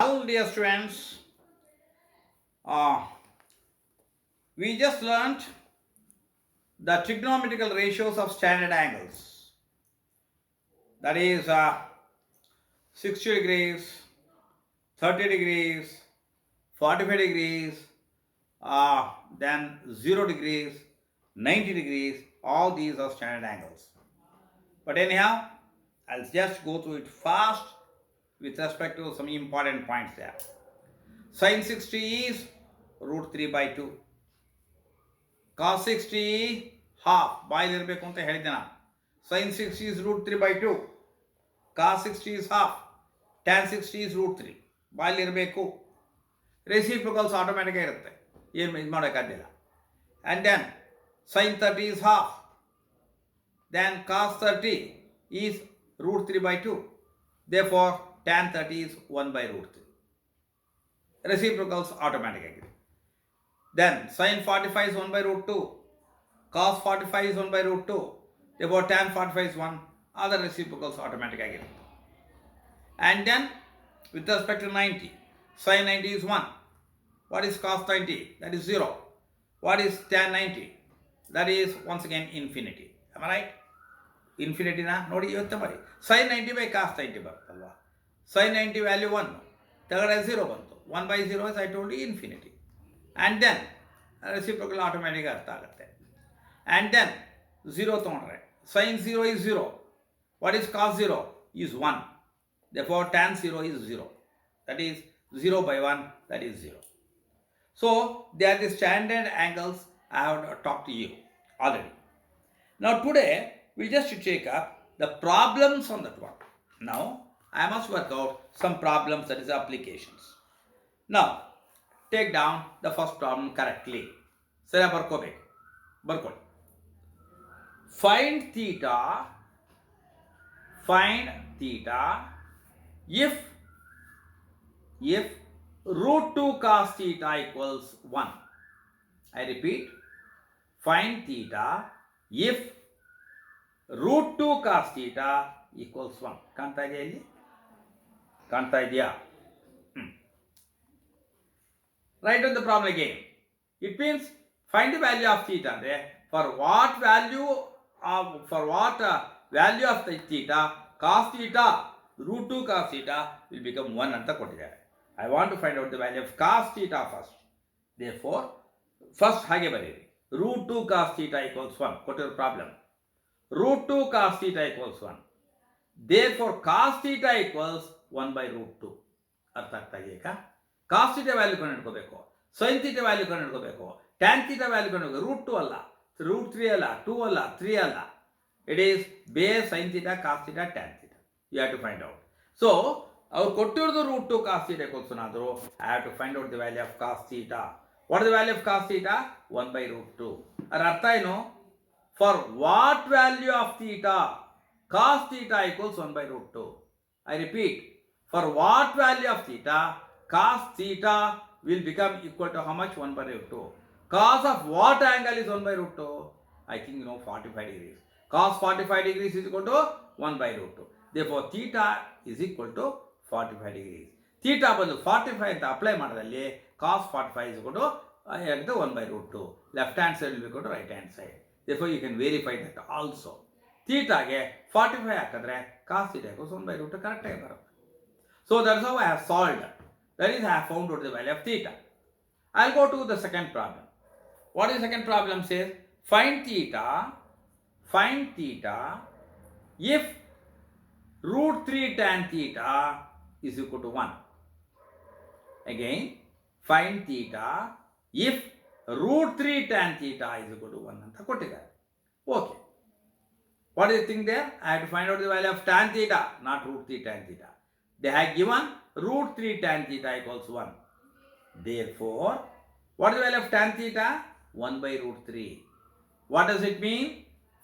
Well, dear students, uh, we just learnt the trigonometrical ratios of standard angles. That is 60 degrees, 30 degrees, 45 degrees, then 0 degrees, 90 degrees. All these are standard angles. But anyhow, I'll just go through it fast with respect to some important points there. Sin 60 is root 3 by 2. Cos 60 half. ಬಾಯಲ್ಲಿರಬೇಕು ಅಂತ ಹೇಳಿದೆ ನಾನು. Sin 60 is root 3 by 2. Cos 60 is half. Tan 60 is root 3. ಬಾಯಲ್ಲಿರಬೇಕು. Reciprocals automatic ಇರುತ್ತೆ, ಏನು ಇದು ಮಾಡೋಕ್ಕಾಗಲಿಲ್ಲ. And then sin 30 is half. Then cos 30 is root 3 by 2. Therefore tan 30 is 1 by root 3. Reciprocals automatic ಆಗಿದೆ. Then sin 45 is 1 by root 2. Cos 45 is 1 by root 2. Therefore tan 45 is 1. Other reciprocals automatic ಆಗಿದೆ. And then with respect to 90, sin 90 is 1. What is cos 90? That is 0. What is tan 90? That is once again infinity. Am I right? Infinity na ನೋಡಿ ಇವತ್ತು ಬರಿ sin 90 by cos 90 ಬರುತ್ತಲ್ವಾ. sin 90 value 1 ತೆಗೆದ್ರೆ 0 ಬಂತು. 1 by 0 as I told you infinity. And then reciprocal automatic ಅರ್ಥ ಆಗುತ್ತೆ. And then 0 ತೊಗೊಂಡ್ರೆ sin 0 is 0. What is cos 0? Is 1. Therefore tan 0 is 0. That is 0 by 1, that is 0. So they are the standard angles I have talked to you already. Now today we just take up the problems on that one. Now I must work out some problems, that is applications. Now take down the first problem correctly. ಸರಿ ಬರ್ಕೋಬೇಕು, ಬರ್ಕೊಳ್ಳಿ. Find theta if root 2 cos theta equals 1. I repeat, find theta if root 2 cos theta equals 1. ಕಾಣ್ತಾ ಇದೆಯಾ ಇಲ್ಲಿ? ಕಾಣ್ತಾ ಇದೆಯಾ? Write down the problem again. It means find the value of theta. For what value of the theta, cos theta, root 2 cos theta will become 1 ಅಂತ ಕೊಟ್ಟಿದ್ದಾರೆ. I want to find out the value of cos theta first. Therefore, first ಹಾಗೆ ಬರೀರಿ. root 2 cos theta equals 1. ಕೊಟ್ಟಿರೋ problem. root 2 cos theta equals 1. Therefore, cos theta equals 1 by root 2. ಅರ್ಥ ಆಗ್ತಾ ಇದೆಯಾ? cos theta value ಕಂಡು ಹಿಡ್ಕೋಬೇಕು, sin theta value ಕಂಡು ಹಿಡ್ಕೋಬೇಕು, tan theta value ಕಂಡು ಹಿಡ್ಕೋಬೇಕು. root 2 ಅಲ್ಲ, root 3 ಅಲ್ಲ, 2 ಅಲ್ಲ, 3 ಅಲ್ಲ. It is base sin theta, cos theta, tan theta. You have to find out. So, ಅವ್ರು ಕೊಟ್ಟಿರೋದು root 2 cos theta equals 1 ಆದರೂ I have to find out the value of cos theta. What is the value of cos theta? 1 by root 2. ಅದರ ಅರ್ಥ ಏನು? For what value of theta, cos theta equals 1 by root 2. I repeat, for what value of theta, cos theta will become equal to how much? 1 by root 2. Cos of what angle is 1 by root 2? I think you know 45 degrees. Cos 45 degrees is equal to 1 by root 2. Therefore, theta is equal to 45 degrees. Theta ಬಂದು 45 ಅಂತ apply ಮಾಡೋದಲ್ಲಿ cos 45 is equal to 1 by root 2. Left hand side will be equal to right hand side. Therefore, you can verify that also. ಥೀಟಾಗೆ 45 ಹಾಕಿದ್ರೆ cos theta equals 1 by root 2 ಕರೆಕ್ಟಾಗಿ ಬರುತ್ತೆ. So that's how I have solved. That is, I have found out the value of theta. I'll go to the second problem. What is the second problem says? Find theta if root 3 tan theta is equal to 1. Again, find theta if root 3 tan theta is equal to 1 ಅಂತ ಕೊಟ್ಟಿದ್ದಾರೆ. Okay. What do you think there? I have to find out the value of tan theta, not root 3 tan theta. They have given root 3 tan theta equals 1. Therefore, what is the value of tan theta? 1 by root 3. What does it mean?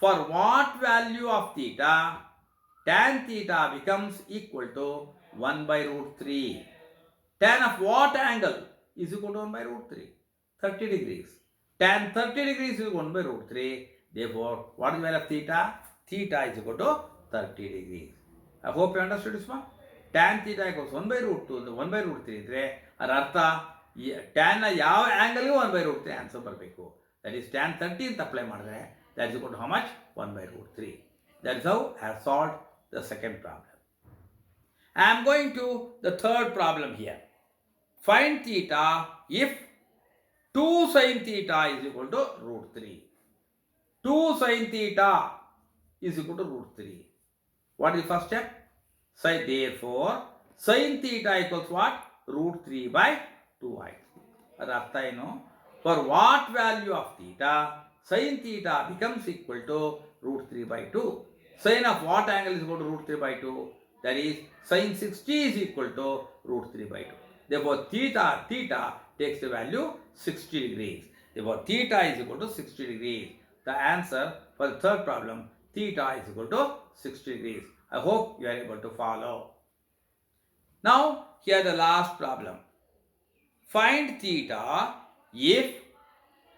For what value of theta, tan theta becomes equal to 1 by root 3. Tan of what angle is equal to 1 by root 3? 30 degrees. Tan 30 degrees is 1 by root 3. Therefore, what is the value of theta? Theta is equal to 30 degrees. I hope you understood this one. Tan theta equals 1/√2 ಅಂದರೆ 1/√3 ಇದ್ದರೆ ಅದರ ಅರ್ಥ ಟ್ಯಾನ್ನ ಯಾವ ಆ್ಯಂಗಲ್ಗೂ 1/√3 answer ಬರಬೇಕು. That is tan 30 ಅಂತ apply ಮಾಡಿದ್ರೆ that is equal to how much? 1/√3. That is how I have solved the second problem. I am going to the third problem here. Find theta if 2 sin theta is equal to √3. 2 sin theta is equal to √3. What is the first step? Say therefore sin theta equals what? √3/2i. ಅದರ ಅರ್ಥ ಏನು? For what value of theta sin theta becomes equal to √3/2. Sin of what angle is equal to √3/2? That is sin 60 is equal to √3/2. Therefore theta takes the value 60 degrees. Therefore theta is equal to 60 degrees. The answer for the third problem, theta is equal to 60 degrees. I hope you are able to follow. Now here the last problem. Find theta if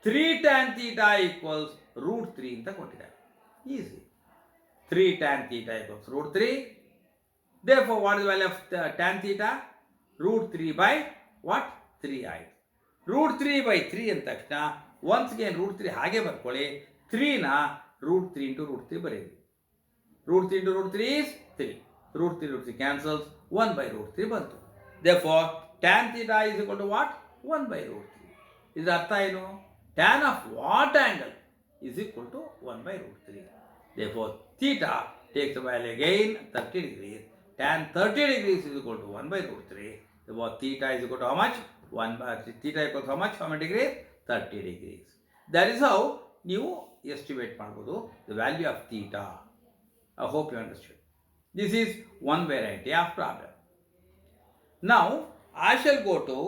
3 tan theta equals √3 ಅಂತ ಕೊಟ್ಟಿದ್ದಾರೆ. Easy. 3 tan theta equals √3. Therefore, what is the value of tan theta? √3/what? 3i. √3/3 ಅಂದ ತಕ್ಷಣ once again √3 ಹಾಗೆ ಬರ್ಕೊಳ್ಳಿ. 3ನ √3 into √3 ಬರೆಯಿರಿ. √3 into √3 is 3. √3 cancels. 1/√3 ಬಂತು. Therefore, tan theta is equal to what? 1/√3. ಇದರ ಅರ್ಥ ಏನು? Tan of what angle is equal to 1/√3. Therefore, theta takes the value again 30 degrees. Tan 30 degrees is equal to 1/√3. Therefore, theta is equal to how much? Theta equals how much? How many degrees? 30 degrees. That is how ನೀವು estimate ಮಾಡ್ಬೋದು the value of theta. I hope you understood. This is one variety of problem. Now, I shall go to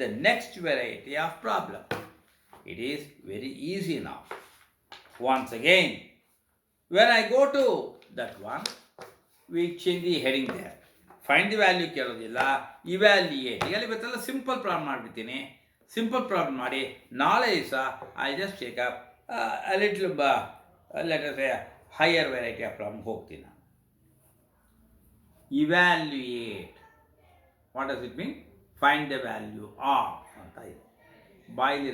the next variety of problem. It is very easy now. Once again, when I go to that one, we change the heading there. Find the value ಕೇಳೋದಿಲ್ಲ, evaluate. ಈಗ ಇವತ್ತೆಲ್ಲ simple problem ಮಾಡಿಬಿಡ್ತೀನಿ. Simple problem ಮಾಡಿ ನಾಳೆ ದಿವಸ I just take up a little let us say higher variety of problem ಹೋಗ್ತೀನಿ ನಾನು. Evaluate. What does it mean? Find the value of ಅಂತ ಇದೆ. ಬಾಯಲ್ಲಿ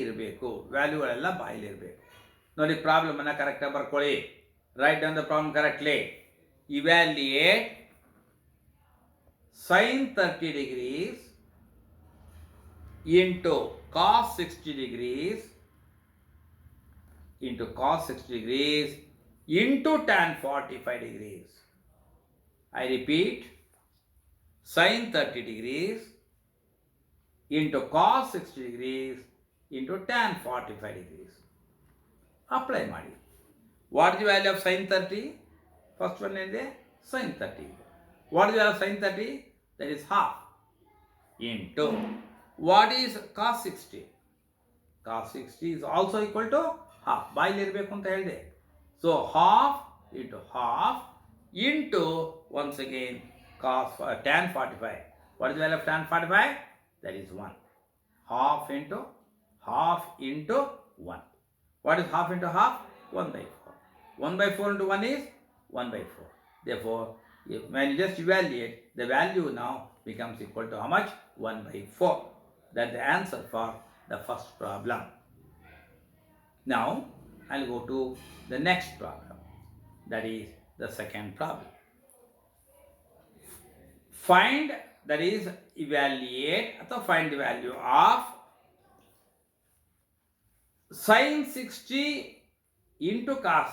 ಇರಬೇಕು ವ್ಯಾಲ್ಯೂಗಳೆಲ್ಲ ಬಾಯಲ್ಲಿ ಇರಬೇಕು. ನೋಡಿ ಪ್ರಾಬ್ಲಮನ್ನು ಕರೆಕ್ಟಾಗಿ ಬರ್ಕೊಳ್ಳಿ. Write down the problem correctly. Evaluate sin 30 degrees into cos 60 degrees into tan 45 degrees. I repeat, sin 30 degrees into cos 60 degrees into tan 45 degrees. Apply ಮಾಡಿ. What is the value of sin 30? First one is sin 30. What is the value of sin 30? That is half. Into what is cos 60? Cos 60 is also equal to half. ಬಾಯಲ್ಲಿ ಇರಬೇಕು ಅಂತ ಹೇಳಿದೆ. So half into once again tan 45. What is the value of tan 45? That is 1. Half into 1. What is half into half? 1/4. 1/4 into 1 is 1/4. Therefore, when you just evaluate, the value now becomes equal to how much? 1/4. That's the answer for the first problem. Now, I'll go to the next problem. That is the second problem. Evaluate ಅಥವಾ find the value of sin 60 into cos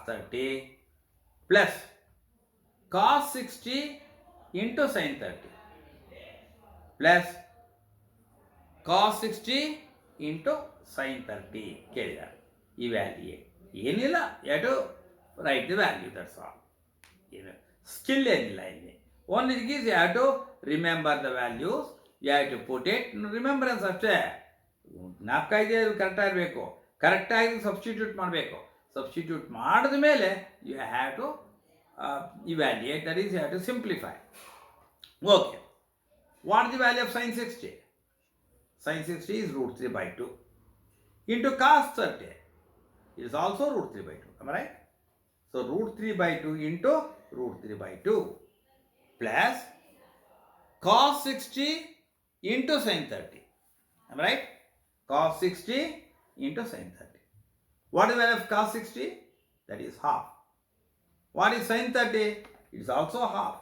30 plus cos 60 into sin 30 plus cos 60 into sin 30 ಕೇಳಿದ್ದಾರೆ. Evaluate ಏನಿಲ್ಲ, ಎರಡು write the value, that's all. Skill ಏನಿಲ್ಲ ಇಲ್ಲಿ. Only thing is you have to remember the values, you have to put it. Remembrance ಅಷ್ಟೇ. ಜ್ಞಾಪಕ ಇದೆ, ಅದು ಕರೆಕ್ಟಾಗಿ ಇರಬೇಕು. ಕರೆಕ್ಟಾಗಿ ಸಬ್ಸ್ಟಿಟ್ಯೂಟ್ ಮಾಡಬೇಕು. ಸಬ್ಸ್ಟಿಟ್ಯೂಟ್ ಮಾಡಿದ ಮೇಲೆ you have to evaluate, that is you have to simplify. Okay. What is the value of sin 60? Sin 60 is √3/2 into cos 30. it is also root 3 by 2. Am I right? So root 3 by 2 into root 3 by 2 plus cos 60 into sin 30. Am I right? Cos 60 into sin 30. What is the value of cos 60? That is half. What is sin 30? It is also half.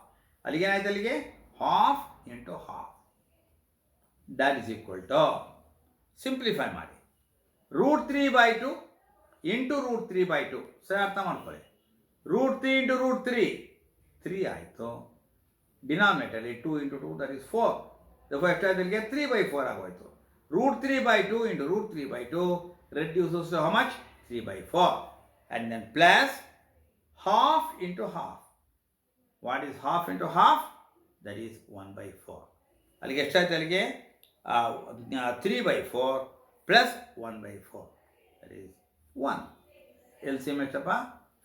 Alige half into half. That is equal to, simplify ಮಾಡಿ, root 3 by 2 into root 3 by 2. ಸರಿ ಅರ್ಥ ಮಾಡ್ಕೊಳ್ಳಿ. root 3 into root 3, 3 ಆಯಿತು. Denominator 2 into 2, that is 4. Therefore ಎಷ್ಟಾಯ್ತು? 3 by 4 ಆಗೋಯ್ತು. root 3 by 2 into root 3 by 2 reduces to how much? 3 by 4. And then plus half into half. What is half into half? That is 1 by 4. ಅಲ್ಲಿಗೆ ಎಷ್ಟಾಯ್ತು? ಅಲ್ಲಿಗೆ 3 by 4 plus 1 by 4. That is 1. LCM ಎಷ್ಟಪ್ಪ?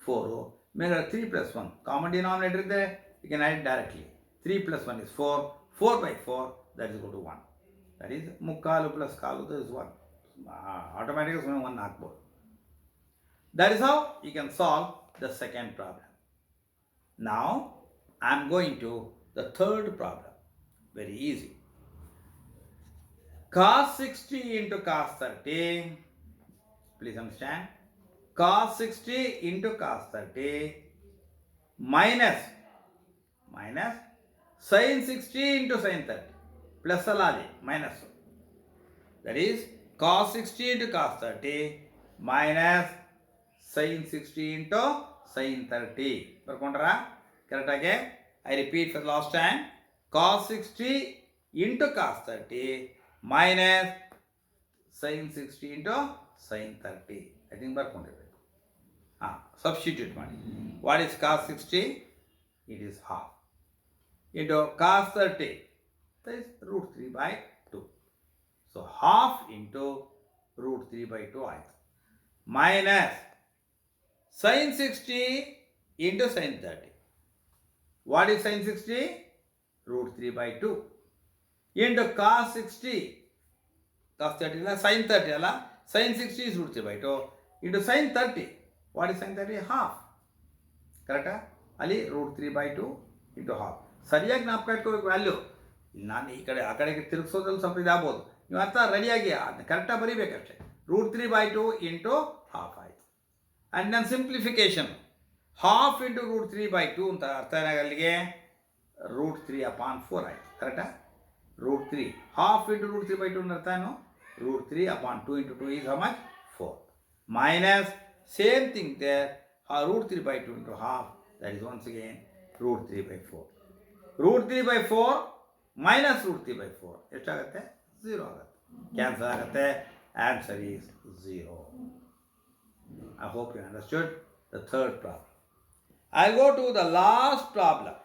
4. ಮೇಲೆ 3 plus 1. Common denominator ಇದೆ. You can add it directly. 3 plus 1 is 4. 4 by 4, that is equal to 1. That is ಮುಕ್ಕಾಲು plus call, that is 1. Automatically 1 ಹಾಕ್ಬೋದು. That is how you can solve the second problem. Now I am going to the third problem. Very easy. Cos 60 into cos 30. Please understand. Cos 60 into cos 30 minus sin 60 into sin 30. Plus aladi minus. That is cos 60 into cos 30 minus sin 60 into sin 30. ಬರ್ಕೊಂಡ್ರಾ? ಕರೆಕ್ಟಾಗಿ I repeat for the last time. Cos 60 into cos 30 minus sin 60 into sin 30. I think ಬರ್ಕೊಂಡಿರ್ಬೇಕು. Substitute ಮಾಡಿ. What is cos 60? It is half. Into cos 30, that is root 3 by 2. So half into root 3 by 2 ಆಯಿತು. Minus sin 60 into sin 30. What is sin 60? Root 3 by 2. Into cos 60. Cos 30 ಅಲ್ಲ, sin 30 ಅಲ್ಲ. Sin 60 is root 3 by 2. Into sin 30. What is sin 30? Half. ಕರೆಕ್ಟಾ? ಅಲ್ಲಿ root 3 by 2 into half. ಸರಿಯಾಗಿ ಜ್ಞಾಪಕ ಇಟ್ಕೋಬೇಕು value. ನಾನು ಈ ಕಡೆ ಆ ಕಡೆಗೆ ತಿರುಗಿಸೋದ್ರಲ್ಲಿ ಸ್ವಲ್ಪ ಇದಾಗ್ಬೋದು. ನೀವು ಅರ್ಥ ರೆಡಿಯಾಗಿ ಅದನ್ನ ಕರೆಕ್ಟಾಗಿ ಬರೀಬೇಕಷ್ಟೇ. root 3 by 2 into half ಆಯಿತು. And then simplification. Half into root 3 by 2 ಅಂತ ಅರ್ಥ ಏನಾಗ ಅಲ್ಲಿಗೆ? root 3 upon 4 ಆಯಿತು. ಕರೆಕ್ಟಾ? root 3. Half into root 3 by 2 ಅರ್ಥ ಏನು? root 3 upon 2 into 2 is how much? 4. Minus same thing there. root 3 by 2 into half. That is once again root 3 by 4. root 3 by 4 minus root 3 by 4. ಎಷ್ಟಾಗುತ್ತೆ? 0 ಆಗುತ್ತೆ. Cancel ಆಗುತ್ತೆ. Answer is 0. I hope you understood the third problem. I'll go to the last problem.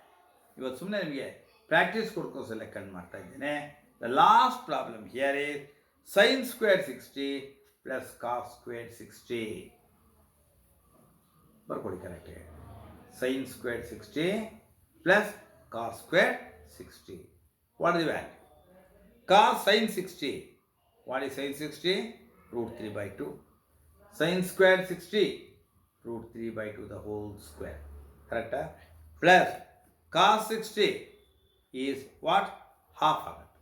ಇವತ್ತು ಸುಮ್ಮನೆ ನಿಮಗೆ practice ಕೊಡ್ಕೋಸಲ್ಲ ಕಂಡು ಮಾಡ್ತಾ ಇದ್ದೇನೆ. The last problem here is sin squared 60 plus cos squared 60. ಬರ್ಕೊಳ್ಳಿ ಕರೆಕ್ಟಾಗಿ. sin squared 60 plus cos squared 60. What is the value? Cos sin 60. What is sin 60? root 3 by 2. Sin squared 60. root 3 by 2 the whole square. Correct? Plus cos 60 is what? Half of it.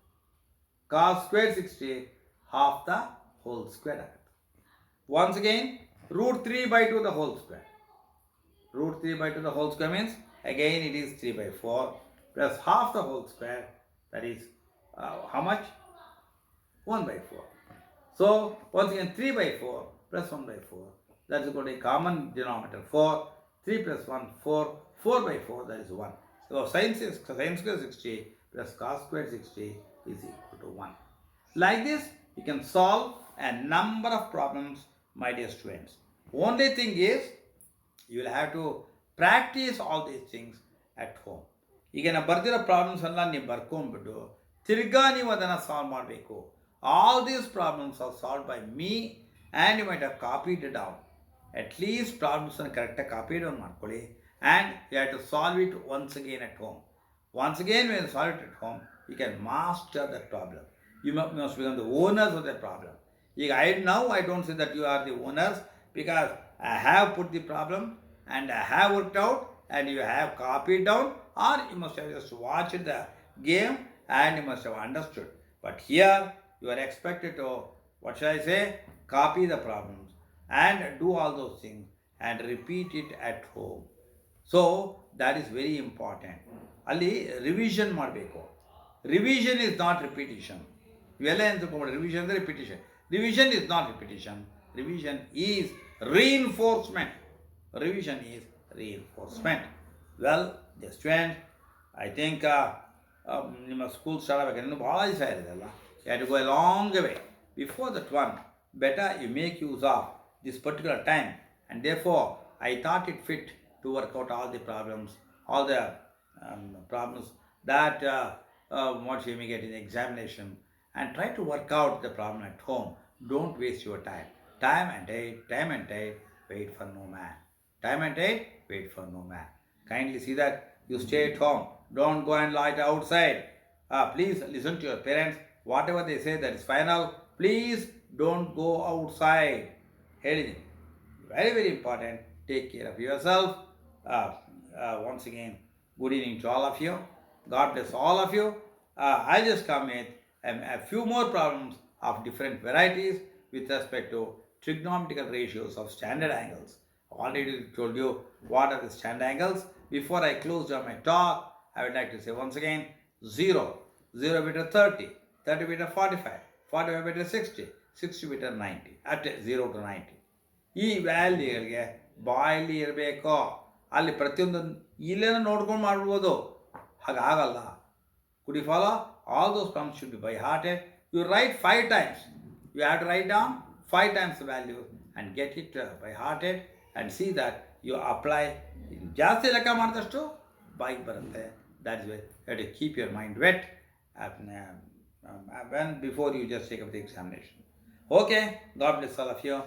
Cos squared 60 half the whole square of it. Once again root 3 by 2 the whole square. Root 3 by 2 the whole square means again it is 3 by 4 plus half the whole square, that is how much? 1 by 4. So once again 3 by 4 plus 1 by 4, that is equal to a common denominator 4. 3 plus 1 4. 4 by 4, that is 1. So sin square 60 plus cos square 60 is equal to 1. Like this you can solve a number of problems, my dear students. Only thing is you will have to practice all these things at home. ಈಗ ನಾ ಬರ್ದಿರೋ problems ಎಲ್ಲ ನೀವು ಬರ್ಕೊಂಡ್ಬಿಟ್ಟು ತಿರ್ಗಾ ನೀವು ಅದನ್ನು solve ಮಾಡಬೇಕು. All these problems are solve by me and you might have copied down. At least ಪ್ರಾಬ್ಲಮ್ಸನ್ನು ಕರೆಕ್ಟಾಗಿ ಕಾಪಿ ಡೌನ್ ಮಾಡ್ಕೊಳ್ಳಿ. And you have to solve it once again at home. Once again when you solve it at home, you can master that problem. You must become the owners of that problem. Now I don't say that you are the owners, because I have put the problem and I have worked out and you have copied down, or you must have just watched the game and you must have understood. But here you are expected to, what shall I say, copy the problems and do all those things and repeat it at home. So that is very important. ಅಲ್ಲಿ revision ಮಾಡಬೇಕು. Revision is not repetition. ಇವೆಲ್ಲ ಎಂತಕೊಂಡು revision ಅಂದರೆ repetition. Revision is not repetition. Revision is reinforcement. Revision is reinforcement. Well, the student, I think ನಿಮ್ಮ school start ಆಗಬೇಕು, ಇನ್ನೂ ಭಾಳ ದಿವಸ ಇರೋದಲ್ಲ. You have to go a long way. Before that one, better you make use of this particular time, and therefore I thought it fit to work out all the problems, all the problems that what you may get in the examination, and try to work out the problem at home. Don't waste your time. Time and date, wait for no man. Time and date, wait for no man. Kindly see that you stay at home. Don't go and light outside. Please listen to your parents. Whatever they say, that is final. Please don't go outside. Very, very important. Take care of yourself. Once again, good evening to all of you. God bless all of you. I'll just come with a few more problems of different varieties with respect to trigonometrical ratios of standard angles. I already told you what are the standard angles. Before I close down my talk, I would like to say once again, 0, 0 beta 30, 30 beta 45, 45 beta 60, 60 beta 90, at 0 to 90. ಈ ವ್ಯಾಲ್ಯೂಗಳಿಗೆ ಬಾಯಲ್ಲಿ ಇರಬೇಕು. ಅಲ್ಲಿ ಪ್ರತಿಯೊಂದು ಇಲ್ಲೇನೋ ನೋಡ್ಕೊಂಡು ಮಾಡ್ಬೋದು, ಹಾಗಾಗಲ್ಲ. Could you follow? All those problems should be by hearted. You write 5 times. You have to write down 5 times the value and get it by hearted and see that you apply. ಜಾಸ್ತಿ ಲೆಕ್ಕ ಮಾಡಿದಷ್ಟು ಬಾಯಿಗೆ ಬರುತ್ತೆ. That is why you have to keep your mind wet when before you just take up the examination. Okay, God bless all of you.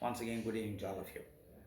Once again, good evening to all of you.